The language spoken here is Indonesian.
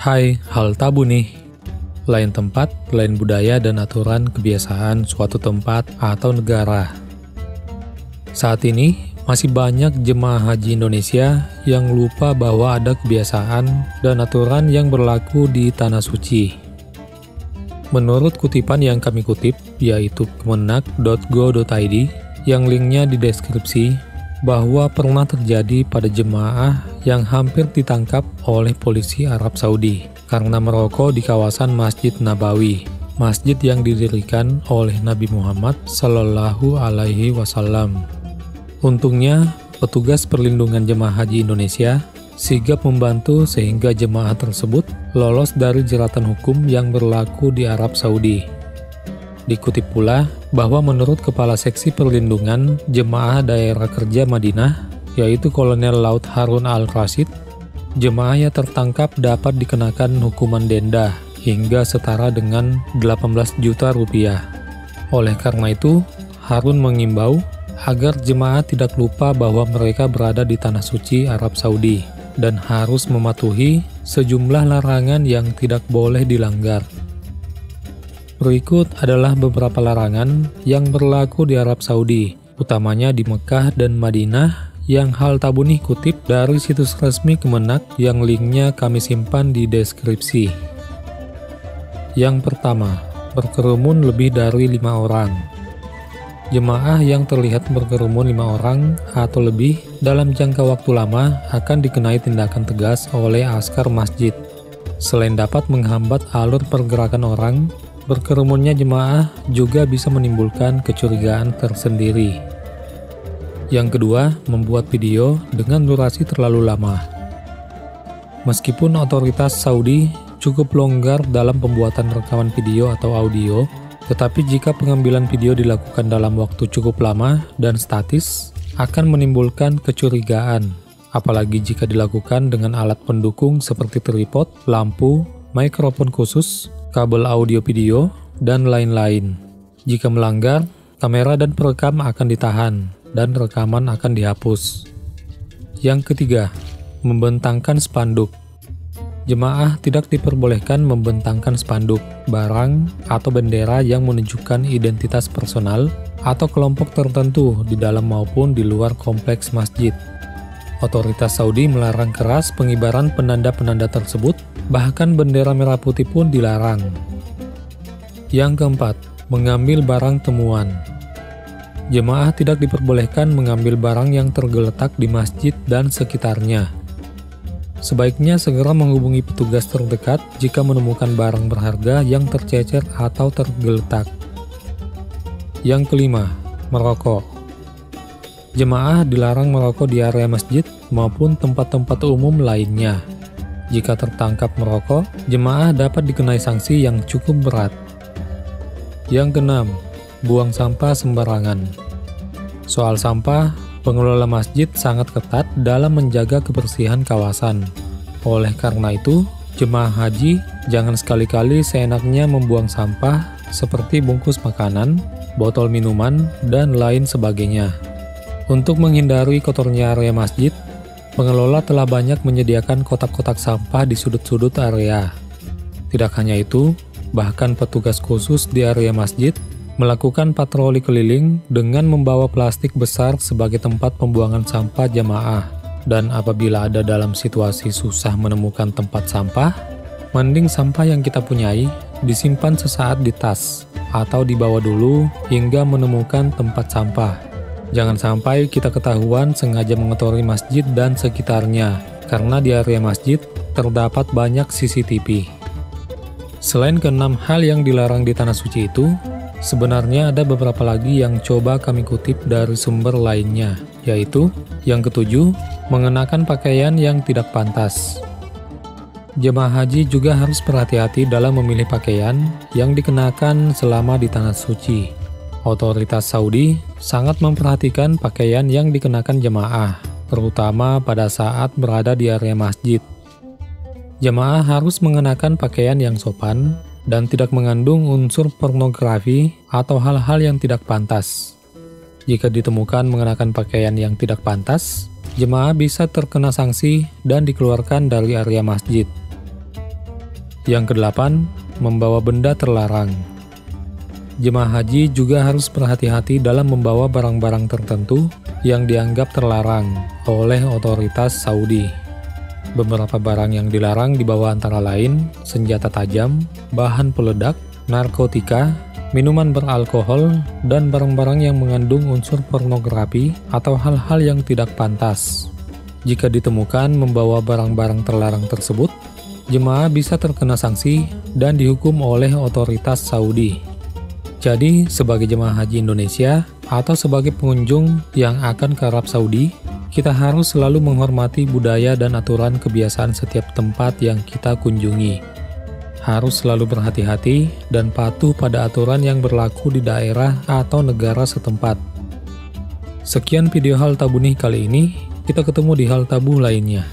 Hai, hal tabu nih. Lain tempat, lain budaya dan aturan kebiasaan suatu tempat atau negara. Saat ini, masih banyak jemaah haji Indonesia yang lupa bahwa ada kebiasaan dan aturan yang berlaku di Tanah Suci. Menurut kutipan yang kami kutip, yaitu kemenak.go.id, yang linknya di deskripsi, bahwa pernah terjadi pada jemaah yang hampir ditangkap oleh polisi Arab Saudi karena merokok di kawasan Masjid Nabawi, masjid yang didirikan oleh Nabi Muhammad Sallallahu Alaihi Wasallam. Untungnya, petugas perlindungan jemaah haji Indonesia sigap membantu sehingga jemaah tersebut lolos dari jeratan hukum yang berlaku di Arab Saudi. Dikutip pula bahwa menurut Kepala Seksi Perlindungan Jemaah Daerah Kerja Madinah, yaitu Kolonel Laut Harun Al-Rashid, jemaah yang tertangkap dapat dikenakan hukuman denda hingga setara dengan 18 juta rupiah. Oleh karena itu, Harun mengimbau agar jemaah tidak lupa bahwa mereka berada di Tanah Suci Arab Saudi dan harus mematuhi sejumlah larangan yang tidak boleh dilanggar. Berikut adalah beberapa larangan yang berlaku di Arab Saudi, utamanya di Mekah dan Madinah, yang hal tabu nih kutip dari situs resmi Kemenak yang linknya kami simpan di deskripsi. Yang pertama, berkerumun lebih dari 5 orang. Jemaah yang terlihat berkerumun 5 orang atau lebih dalam jangka waktu lama akan dikenai tindakan tegas oleh askar masjid. Selain dapat menghambat alur pergerakan orang, berkerumunnya jemaah juga bisa menimbulkan kecurigaan tersendiri. Yang kedua, membuat video dengan durasi terlalu lama. Meskipun otoritas Saudi cukup longgar dalam pembuatan rekaman video atau audio, tetapi jika pengambilan video dilakukan dalam waktu cukup lama dan statis, akan menimbulkan kecurigaan, apalagi jika dilakukan dengan alat pendukung seperti tripod, lampu, mikrofon khusus, kabel audio video, dan lain-lain. Jika melanggar, kamera dan perekam akan ditahan, dan rekaman akan dihapus. Yang ketiga, membentangkan spanduk. Jemaah tidak diperbolehkan membentangkan spanduk, barang, atau bendera yang menunjukkan identitas personal atau kelompok tertentu di dalam maupun di luar kompleks masjid. Otoritas Saudi melarang keras pengibaran penanda-penanda tersebut, bahkan bendera merah putih pun dilarang. Yang keempat, mengambil barang temuan. Jemaah tidak diperbolehkan mengambil barang yang tergeletak di masjid dan sekitarnya. Sebaiknya segera menghubungi petugas terdekat jika menemukan barang berharga yang tercecer atau tergeletak. Yang kelima, merokok. Jemaah dilarang merokok di area masjid maupun tempat-tempat umum lainnya. Jika tertangkap merokok, jemaah dapat dikenai sanksi yang cukup berat. Yang keenam, buang sampah sembarangan. Soal sampah, pengelola masjid sangat ketat dalam menjaga kebersihan kawasan. Oleh karena itu, jemaah haji jangan sekali-kali seenaknya membuang sampah seperti bungkus makanan, botol minuman, dan lain sebagainya. Untuk menghindari kotornya area masjid, pengelola telah banyak menyediakan kotak-kotak sampah di sudut-sudut area. Tidak hanya itu, bahkan petugas khusus di area masjid melakukan patroli keliling dengan membawa plastik besar sebagai tempat pembuangan sampah jamaah. Dan apabila ada dalam situasi susah menemukan tempat sampah, mending sampah yang kita punyai disimpan sesaat di tas atau dibawa dulu hingga menemukan tempat sampah. Jangan sampai kita ketahuan sengaja mengotori masjid dan sekitarnya, karena di area masjid terdapat banyak CCTV. Selain keenam hal yang dilarang di Tanah Suci itu, sebenarnya ada beberapa lagi yang coba kami kutip dari sumber lainnya, yaitu yang ketujuh, mengenakan pakaian yang tidak pantas. Jemaah haji juga harus berhati-hati dalam memilih pakaian yang dikenakan selama di Tanah Suci. Otoritas Saudi sangat memperhatikan pakaian yang dikenakan jemaah, terutama pada saat berada di area masjid. Jemaah harus mengenakan pakaian yang sopan dan tidak mengandung unsur pornografi atau hal-hal yang tidak pantas. Jika ditemukan mengenakan pakaian yang tidak pantas, jemaah bisa terkena sanksi dan dikeluarkan dari area masjid. Yang kedelapan, membawa benda terlarang. Jemaah haji juga harus berhati-hati dalam membawa barang-barang tertentu yang dianggap terlarang oleh otoritas Saudi. Beberapa barang yang dilarang dibawa antara lain senjata tajam, bahan peledak, narkotika, minuman beralkohol, dan barang-barang yang mengandung unsur pornografi atau hal-hal yang tidak pantas. Jika ditemukan membawa barang-barang terlarang tersebut, jemaah bisa terkena sanksi dan dihukum oleh otoritas Saudi. Jadi, sebagai jemaah haji Indonesia atau sebagai pengunjung yang akan ke Arab Saudi, kita harus selalu menghormati budaya dan aturan kebiasaan setiap tempat yang kita kunjungi. Harus selalu berhati-hati dan patuh pada aturan yang berlaku di daerah atau negara setempat. Sekian video hal tabu nih kali ini, kita ketemu di hal tabu lainnya.